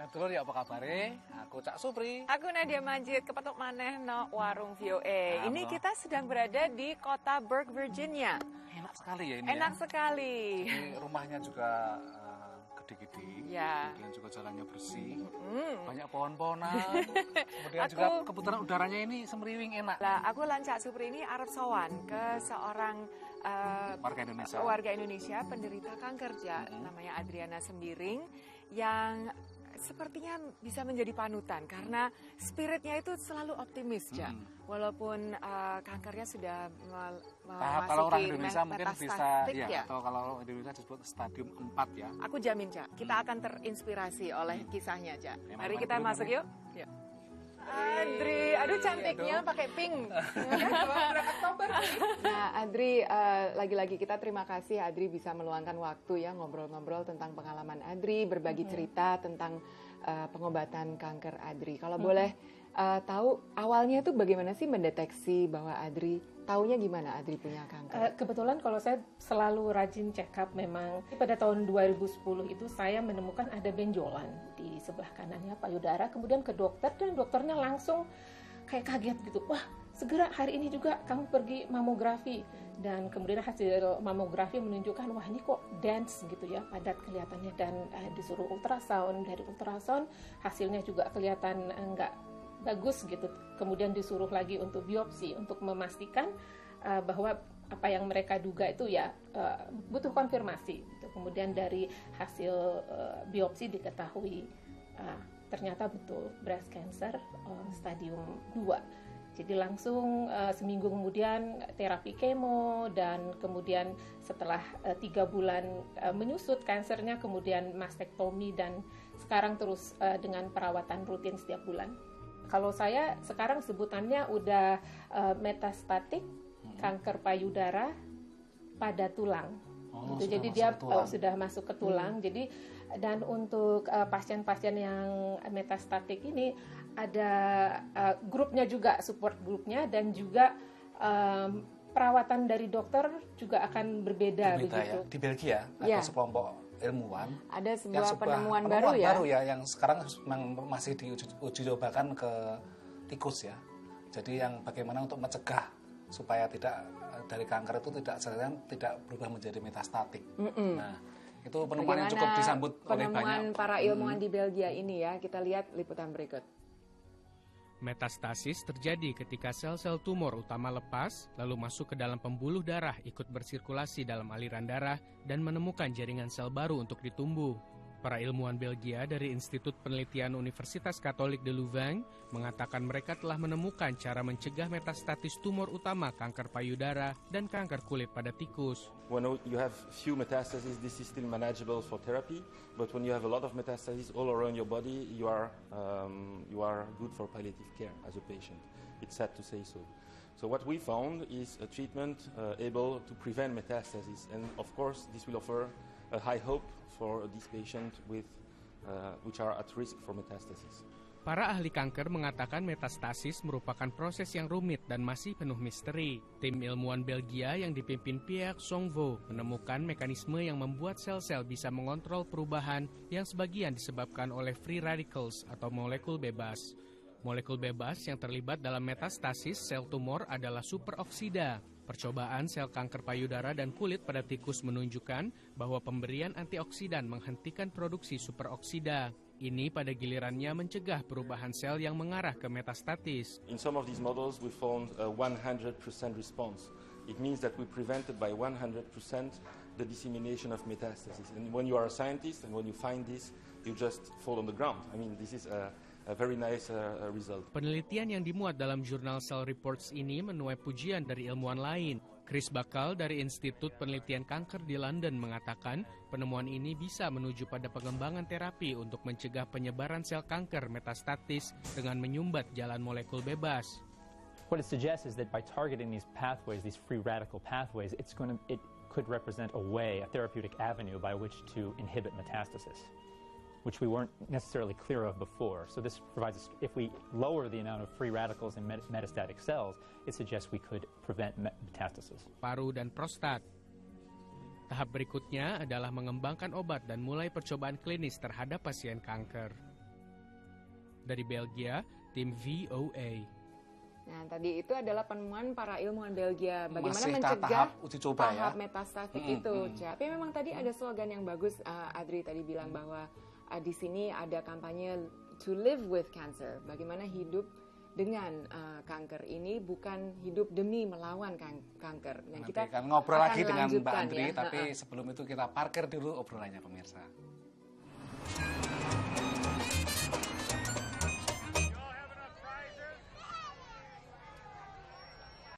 Dulur ya apa kabar? Aku Cak Supri. Aku Nadia Majid, kepetuk maneh no warung VOA. Ini kita sedang berada di kota Burke, Virginia. Enak sekali ya ini. Enak ya. sekali. Ini rumahnya juga gede-gede. Ya. Kemudian juga jalannya bersih. Banyak pohon-pohonan. Kemudian juga kebetulan udaranya ini semriwing enak. Lah, aku lan Cak Supri ini arep sowan ke seorang warga Indonesia penderita kanker, namanya Adriana Sembiring, yang sepertinya bisa menjadi panutan karena spiritnya itu selalu optimis, Ja. Walaupun kankernya sudah kalau orang Indonesia mungkin bisa ya. Atau kalau Indonesia disebut stadium 4 ya. Aku jamin, Ja, kita akan terinspirasi oleh kisahnya, Ja. Mari kita masuk yuk. Yuk. Adri, aduh cantiknya pakai pink. Nah, Adri, lagi-lagi kita terima kasih Adri bisa meluangkan waktu ya ngobrol-ngobrol tentang pengalaman Adri, berbagi cerita tentang pengobatan kanker Adri. Kalau boleh tahu awalnya itu bagaimana sih mendeteksi bahwa Adri, taunya gimana Adri punya kanker? Kebetulan kalau saya selalu rajin check up memang. Pada tahun 2010 itu saya menemukan ada benjolan di sebelah kanannya payudara, kemudian ke dokter dan dokternya langsung kayak kaget gitu. Wah, segera hari ini juga kamu pergi mamografi. Dan kemudian hasil mamografi menunjukkan wah ini kok dense gitu ya, padat kelihatannya, dan disuruh ultrasound. Dari ultrasound hasilnya juga kelihatan enggak bagus gitu. Kemudian disuruh lagi untuk biopsi untuk memastikan bahwa apa yang mereka duga itu ya butuh konfirmasi gitu. Kemudian dari hasil biopsi diketahui ternyata betul breast cancer stadium 2. Jadi langsung seminggu kemudian terapi kemo, dan kemudian setelah 3 bulan menyusut kansernya, kemudian mastektomi, dan sekarang terus dengan perawatan rutin setiap bulan. Kalau saya sekarang sebutannya udah metastatik kanker payudara pada tulang. Gitu. Jadi dia sudah masuk ke tulang. Jadi dan untuk pasien-pasien yang metastatik ini ada grupnya juga, support grupnya, dan juga perawatan dari dokter juga akan berbeda begitu. Ya. Di Belgia ada sekelompok ilmuwan. Ada sebuah penemuan baru ya yang sekarang masih diuji cobakan ke tikus ya. Jadi yang bagaimana untuk mencegah supaya dari kanker itu tidak berubah menjadi metastatik. Nah, itu penemuan yang cukup disambut oleh banyak penemuan para ilmuwan di Belgia ini ya. Kita lihat liputan berikut. Metastasis terjadi ketika sel-sel tumor utama lepas, lalu masuk ke dalam pembuluh darah, ikut bersirkulasi dalam aliran darah, dan menemukan jaringan sel baru untuk ditumbuh. Para ilmuwan Belgia dari Institut Penelitian Universitas Katolik de Louvain mengatakan mereka telah menemukan cara mencegah metastatis tumor utama kanker payudara dan kanker kulit pada tikus. When you have few metastases, this is still manageable for therapy, but when you have a lot of metastases all around your body, you are good for palliative care as a patient. It's sad to say so. So what we found is a treatment able to prevent metastasis, and of course this will offer a high hope for these patients which are at risk for metastasis. Para ahli kanker mengatakan metastasis merupakan proses yang rumit dan masih penuh misteri. Tim ilmuwan Belgia yang dipimpin Pierre Songvo menemukan mekanisme yang membuat sel-sel bisa mengontrol perubahan yang sebagian disebabkan oleh free radicals atau molekul bebas. Molekul bebas yang terlibat dalam metastasis sel tumor adalah superoksida. Percobaan sel kanker payudara dan kulit pada tikus menunjukkan bahwa pemberian antioksidan menghentikan produksi superoksida. Ini pada gilirannya mencegah perubahan sel yang mengarah ke metastatis. In some of these models we found a 100% response. It means that we prevented by 100% the dissemination of metastasis. And when you are a scientist and when you find this, you just fall on the ground. I mean, this is a very nice result. Penelitian yang dimuat dalam jurnal Cell Reports ini menuai pujian dari ilmuwan lain. Chris Bakal dari Institut Penelitian Kanker di London mengatakan penemuan ini bisa menuju pada pengembangan terapi untuk mencegah penyebaran sel kanker metastatis dengan menyumbat jalan molekul bebas. What it suggests is that by targeting these pathways, these free radical pathways, it could represent a way, a therapeutic avenue by which to inhibit metastasis, which we weren't necessarily clear of before. So this provides us, if we lower the amount of free radicals in metastatic cells, it suggests we could prevent metastasis. Paru dan prostat. Tahap berikutnya adalah mengembangkan obat dan mulai percobaan klinis terhadap pasien kanker. Dari Belgia, tim VOA. Nah, tadi itu adalah penemuan para ilmuwan Belgia. Bagaimana Masih mencegah tahap uji coba tahap ya. metastatik itu. Tapi memang tadi ada slogan yang bagus. Adri tadi bilang bahwa di sini ada kampanye to live with cancer. Bagaimana hidup dengan kanker ini, bukan hidup demi melawan kanker. Nah, Nanti kita akan ngobrol lagi dengan Mbak lanjutkan Andri, ya. tapi sebelum itu kita parkir dulu obrolannya pemirsa.